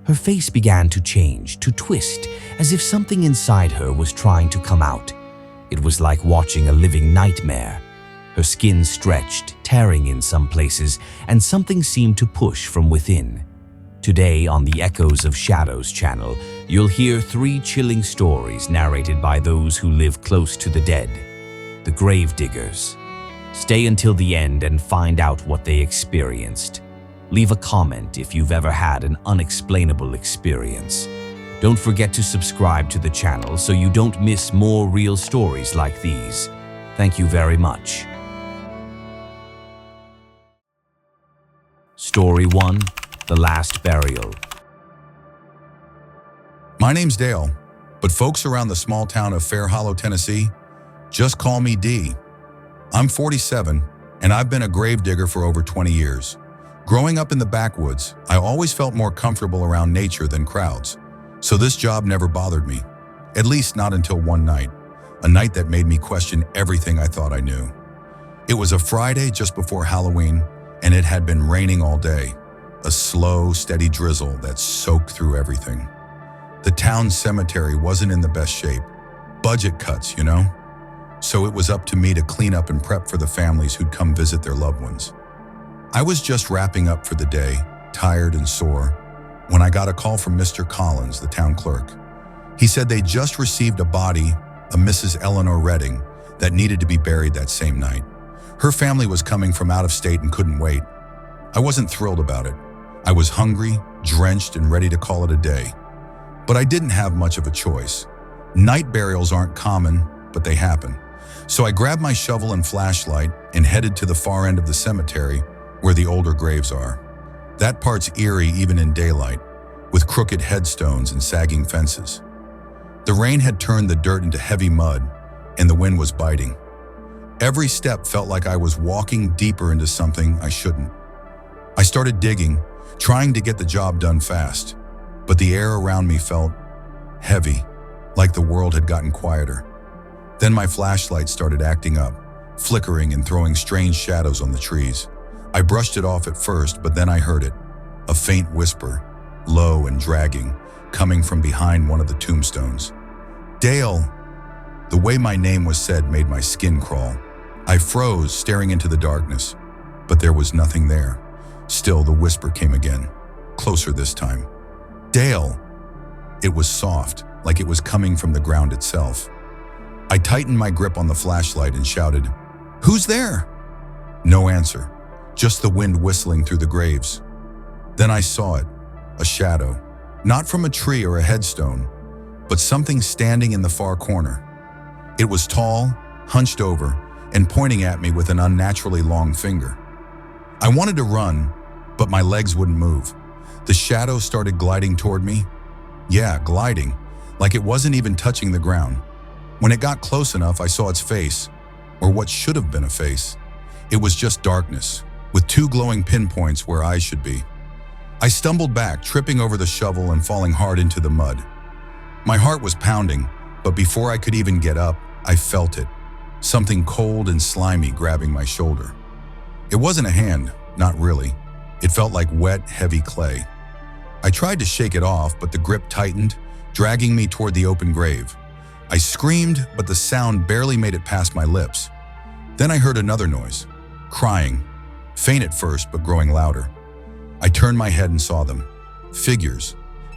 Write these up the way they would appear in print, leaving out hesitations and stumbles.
Her face began to change, to twist, as if something inside her was trying to come out. It was like watching a living nightmare. Her skin stretched, tearing in some places, and something seemed to push from within. Today on the Echoes of Shadows channel, you'll hear 3 chilling stories narrated by those who live close to the dead, the gravediggers. Stay until the end and find out what they experienced. Leave a comment if you've ever had an unexplainable experience. Don't forget to subscribe to the channel so you don't miss more real stories like these. Thank you very much. Story 1. The Last Burial. My name's Dale, but folks around the small town of Fair Hollow, Tennessee, just call me D. I'm 47, and I've been a gravedigger for over 20 years. Growing up in the backwoods, I always felt more comfortable around nature than crowds, so this job never bothered me, at least not until one night, a night that made me question everything I thought I knew. It was a Friday just before Halloween, and it had been raining all day, a slow, steady drizzle that soaked through everything. The town cemetery wasn't in the best shape. Budget cuts, you know? So it was up to me to clean up and prep for the families who'd come visit their loved ones. I was just wrapping up for the day, tired and sore, when I got a call from Mr. Collins, the town clerk. He said they just received a body, a Mrs. Eleanor Redding, that needed to be buried that same night. Her family was coming from out of state and couldn't wait. I wasn't thrilled about it. I was hungry, drenched, and ready to call it a day. But I didn't have much of a choice. Night burials aren't common, but they happen. So I grabbed my shovel and flashlight and headed to the far end of the cemetery where the older graves are. That part's eerie even in daylight, with crooked headstones and sagging fences. The rain had turned the dirt into heavy mud, and the wind was biting. Every step felt like I was walking deeper into something I shouldn't. I started digging, trying to get the job done fast, but the air around me felt heavy, like the world had gotten quieter. Then my flashlight started acting up, flickering and throwing strange shadows on the trees. I brushed it off at first, but then I heard it, a faint whisper, low and dragging, coming from behind one of the tombstones. Dale! The way my name was said made my skin crawl. I froze, staring into the darkness, but there was nothing there. Still, the whisper came again, closer this time. Dale! It was soft, like it was coming from the ground itself. I tightened my grip on the flashlight and shouted, "Who's there?" No answer, just the wind whistling through the graves. Then I saw it, a shadow, not from a tree or a headstone, but something standing in the far corner. It was tall, hunched over, and pointing at me with an unnaturally long finger. I wanted to run, but my legs wouldn't move. The shadow started gliding toward me. Yeah, gliding, like it wasn't even touching the ground. When it got close enough, I saw its face, or what should have been a face. It was just darkness, with 2 glowing pinpoints where eyes should be. I stumbled back, tripping over the shovel and falling hard into the mud. My heart was pounding, but before I could even get up, I felt it, something cold and slimy grabbing my shoulder. It wasn't a hand, not really. It felt like wet, heavy clay. I tried to shake it off, but the grip tightened, dragging me toward the open grave. I screamed, but the sound barely made it past my lips. Then I heard another noise, crying, faint at first, but growing louder. I turned my head and saw them. Figures,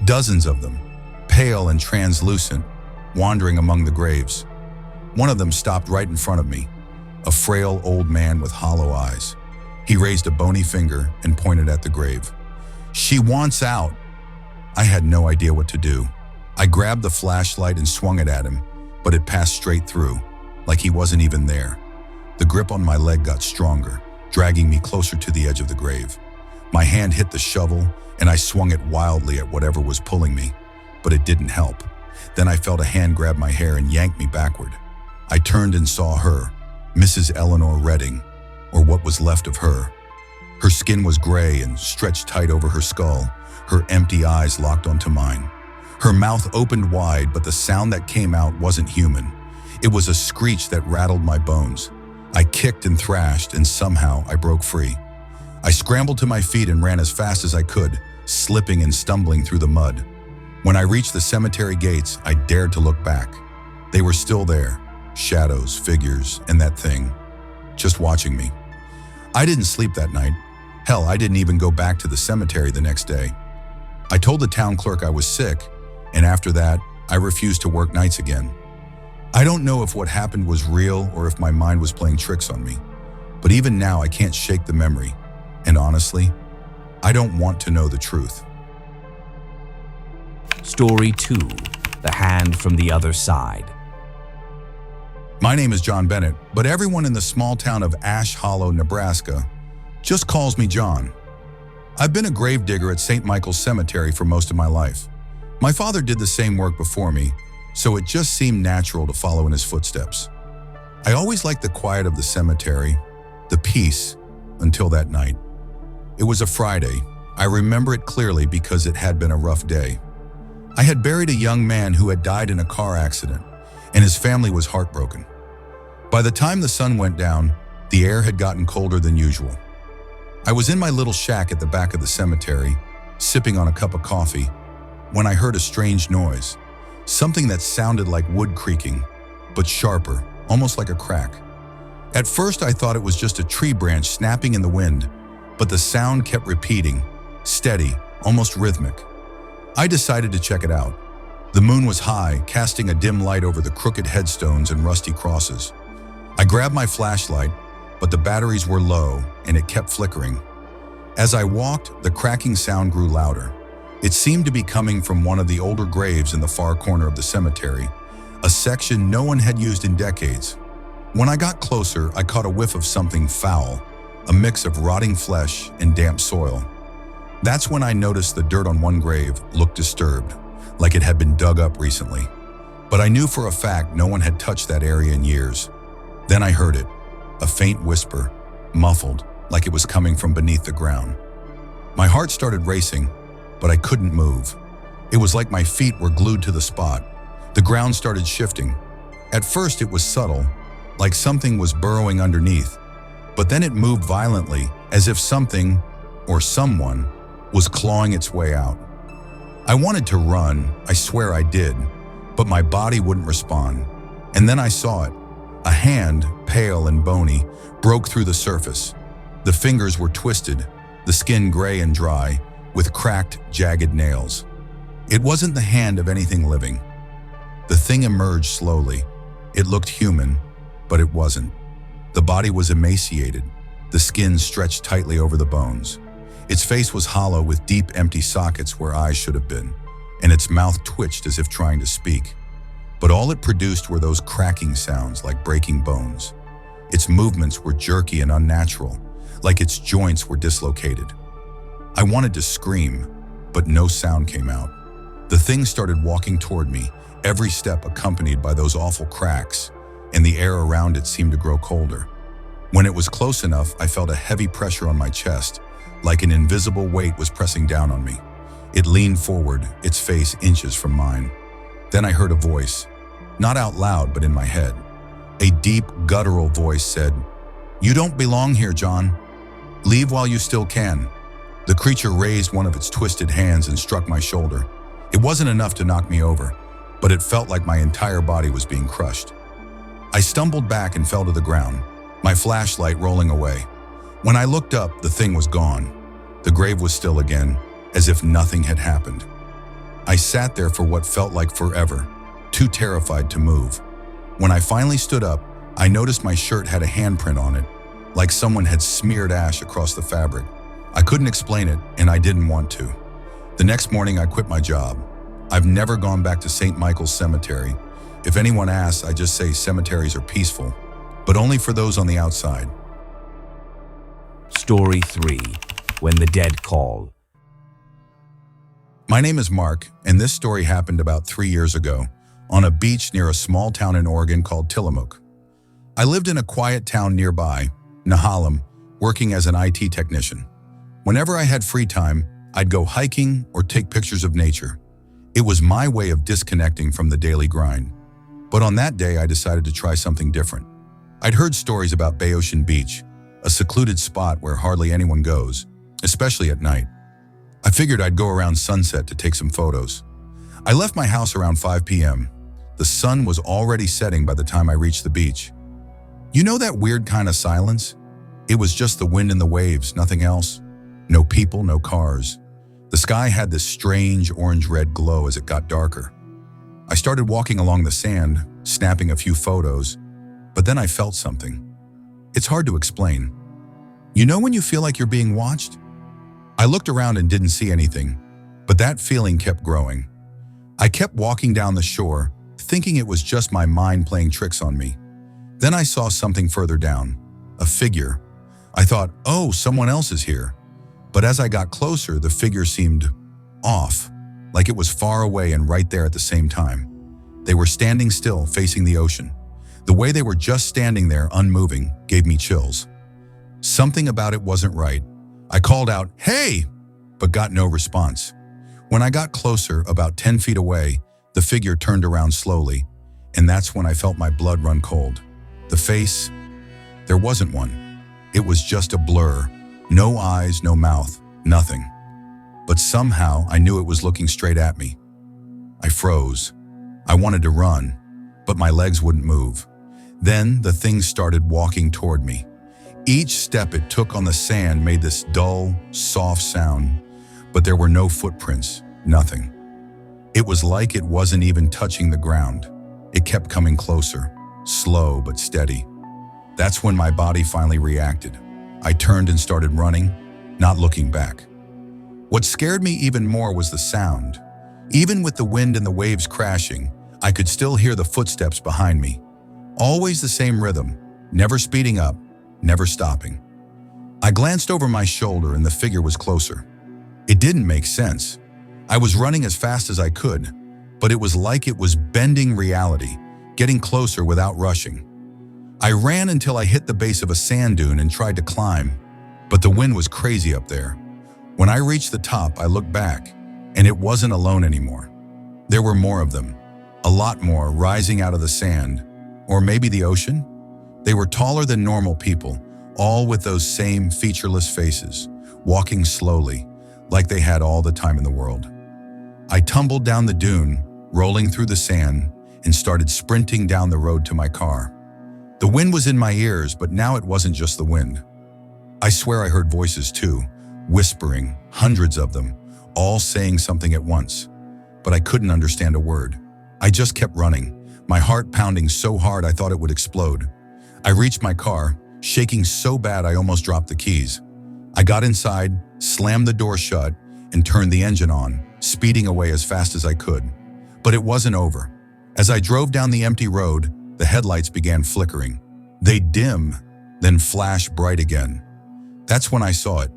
dozens of them, pale and translucent, wandering among the graves. One of them stopped right in front of me, a frail old man with hollow eyes. He raised a bony finger and pointed at the grave. "She wants out." I had no idea what to do. I grabbed the flashlight and swung it at him, but it passed straight through, like he wasn't even there. The grip on my leg got stronger, dragging me closer to the edge of the grave. My hand hit the shovel, and I swung it wildly at whatever was pulling me, but it didn't help. Then I felt a hand grab my hair and yank me backward. I turned and saw her, Mrs. Eleanor Redding, or what was left of her. Her skin was gray and stretched tight over her skull, her empty eyes locked onto mine. Her mouth opened wide, but the sound that came out wasn't human. It was a screech that rattled my bones. I kicked and thrashed, and somehow I broke free. I scrambled to my feet and ran as fast as I could, slipping and stumbling through the mud. When I reached the cemetery gates, I dared to look back. They were still there, shadows, figures, and that thing, just watching me. I didn't sleep that night. Hell, I didn't even go back to the cemetery the next day. I told the town clerk I was sick, and after that, I refused to work nights again. I don't know if what happened was real or if my mind was playing tricks on me, but even now I can't shake the memory, and honestly, I don't want to know the truth. Story 2. The Hand from the Other Side. My name is John Bennett, but everyone in the small town of Ash Hollow, Nebraska, just calls me John. I've been a gravedigger at St. Michael's Cemetery for most of my life. My father did the same work before me, so it just seemed natural to follow in his footsteps. I always liked the quiet of the cemetery, the peace, until that night. It was a Friday. I remember it clearly because it had been a rough day. I had buried a young man who had died in a car accident, and his family was heartbroken. By the time the sun went down, the air had gotten colder than usual. I was in my little shack at the back of the cemetery, sipping on a cup of coffee, when I heard a strange noise, something that sounded like wood creaking, but sharper, almost like a crack. At first I thought it was just a tree branch snapping in the wind, but the sound kept repeating, steady, almost rhythmic. I decided to check it out. The moon was high, casting a dim light over the crooked headstones and rusty crosses. I grabbed my flashlight, but the batteries were low and it kept flickering. As I walked, the cracking sound grew louder. It seemed to be coming from one of the older graves in the far corner of the cemetery, a section no one had used in decades. When I got closer, I caught a whiff of something foul, a mix of rotting flesh and damp soil. That's when I noticed the dirt on one grave looked disturbed, like it had been dug up recently. But I knew for a fact no one had touched that area in years. Then I heard it, a faint whisper, muffled, like it was coming from beneath the ground. My heart started racing, but I couldn't move. It was like my feet were glued to the spot. The ground started shifting. At first it was subtle, like something was burrowing underneath, but then it moved violently, as if something, or someone, was clawing its way out. I wanted to run, I swear I did, but my body wouldn't respond. And then I saw it. A hand, pale and bony, broke through the surface. The fingers were twisted, the skin gray and dry, with cracked, jagged nails. It wasn't the hand of anything living. The thing emerged slowly. It looked human, but it wasn't. The body was emaciated, the skin stretched tightly over the bones. Its face was hollow with deep, empty sockets where eyes should have been, and its mouth twitched as if trying to speak. But all it produced were those cracking sounds like breaking bones. Its movements were jerky and unnatural, like its joints were dislocated. I wanted to scream, but no sound came out. The thing started walking toward me, every step accompanied by those awful cracks, and the air around it seemed to grow colder. When it was close enough, I felt a heavy pressure on my chest, like an invisible weight was pressing down on me. It leaned forward, its face inches from mine. Then I heard a voice, not out loud, but in my head. A deep, guttural voice said, "You don't belong here, John. Leave while you still can." The creature raised one of its twisted hands and struck my shoulder. It wasn't enough to knock me over, but it felt like my entire body was being crushed. I stumbled back and fell to the ground, my flashlight rolling away. When I looked up, the thing was gone. The grave was still again, as if nothing had happened. I sat there for what felt like forever, too terrified to move. When I finally stood up, I noticed my shirt had a handprint on it, like someone had smeared ash across the fabric. I couldn't explain it, and I didn't want to. The next morning, I quit my job. I've never gone back to St. Michael's Cemetery. If anyone asks, I just say cemeteries are peaceful, but only for those on the outside. Story 3. When the Dead Call. My name is Mark, and this story happened about 3 years ago on a beach near a small town in Oregon called Tillamook. I lived in a quiet town nearby, Nehalem, working as an IT technician. Whenever I had free time, I'd go hiking or take pictures of nature. It was my way of disconnecting from the daily grind. But on that day, I decided to try something different. I'd heard stories about Bay Ocean Beach, a secluded spot where hardly anyone goes, especially at night. I figured I'd go around sunset to take some photos. I left my house around 5 p.m. The sun was already setting by the time I reached the beach. You know that weird kind of silence? It was just the wind and the waves, nothing else. No people, no cars. The sky had this strange orange-red glow as it got darker. I started walking along the sand, snapping a few photos, but then I felt something. It's hard to explain. You know when you feel like you're being watched? I looked around and didn't see anything, but that feeling kept growing. I kept walking down the shore, thinking it was just my mind playing tricks on me. Then I saw something further down, a figure. I thought, oh, someone else is here. But as I got closer, the figure seemed off, like it was far away and right there at the same time. They were standing still, facing the ocean. The way they were just standing there, unmoving, gave me chills. Something about it wasn't right. I called out, "Hey!" but got no response. When I got closer, about 10 feet away, the figure turned around slowly, and that's when I felt my blood run cold. The face, there wasn't one. It was just a blur. No eyes, no mouth, nothing. But somehow I knew it was looking straight at me. I froze. I wanted to run, but my legs wouldn't move. Then the thing started walking toward me. Each step it took on the sand made this dull, soft sound, but there were no footprints, nothing. It was like it wasn't even touching the ground. It kept coming closer, slow but steady. That's when my body finally reacted. I turned and started running, not looking back. What scared me even more was the sound. Even with the wind and the waves crashing, I could still hear the footsteps behind me. Always the same rhythm, never speeding up, never stopping. I glanced over my shoulder and the figure was closer. It didn't make sense. I was running as fast as I could, but it was like it was bending reality, getting closer without rushing. I ran until I hit the base of a sand dune and tried to climb, but the wind was crazy up there. When I reached the top, I looked back, and it wasn't alone anymore. There were more of them, a lot more, rising out of the sand, or maybe the ocean. They were taller than normal people, all with those same featureless faces, walking slowly, like they had all the time in the world. I tumbled down the dune, rolling through the sand, and started sprinting down the road to my car. The wind was in my ears, but now it wasn't just the wind. I swear I heard voices too, whispering, hundreds of them, all saying something at once. But I couldn't understand a word. I just kept running, my heart pounding so hard I thought it would explode. I reached my car, shaking so bad I almost dropped the keys. I got inside, slammed the door shut, and turned the engine on, speeding away as fast as I could. But it wasn't over. As I drove down the empty road, the headlights began flickering. They'd dim, then flash bright again. That's when I saw it.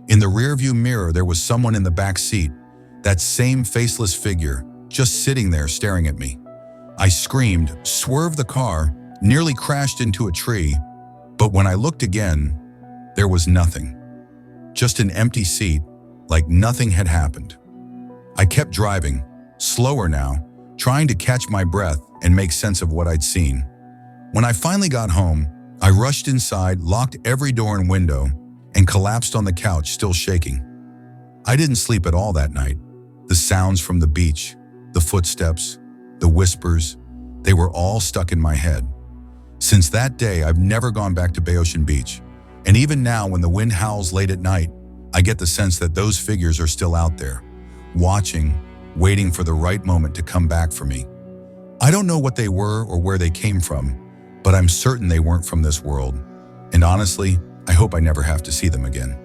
In the rearview mirror, there was someone in the back seat, that same faceless figure, just sitting there staring at me. I screamed, swerved the car, nearly crashed into a tree, but when I looked again, there was nothing. Just an empty seat, like nothing had happened. I kept driving, slower now, trying to catch my breath and make sense of what I'd seen. When I finally got home, I rushed inside, locked every door and window, and collapsed on the couch, still shaking. I didn't sleep at all that night. The sounds from the beach, the footsteps, the whispers, they were all stuck in my head. Since that day, I've never gone back to Bay Ocean Beach. And even now, when the wind howls late at night, I get the sense that those figures are still out there, watching, waiting for the right moment to come back for me. I don't know what they were or where they came from, but I'm certain they weren't from this world. And honestly, I hope I never have to see them again.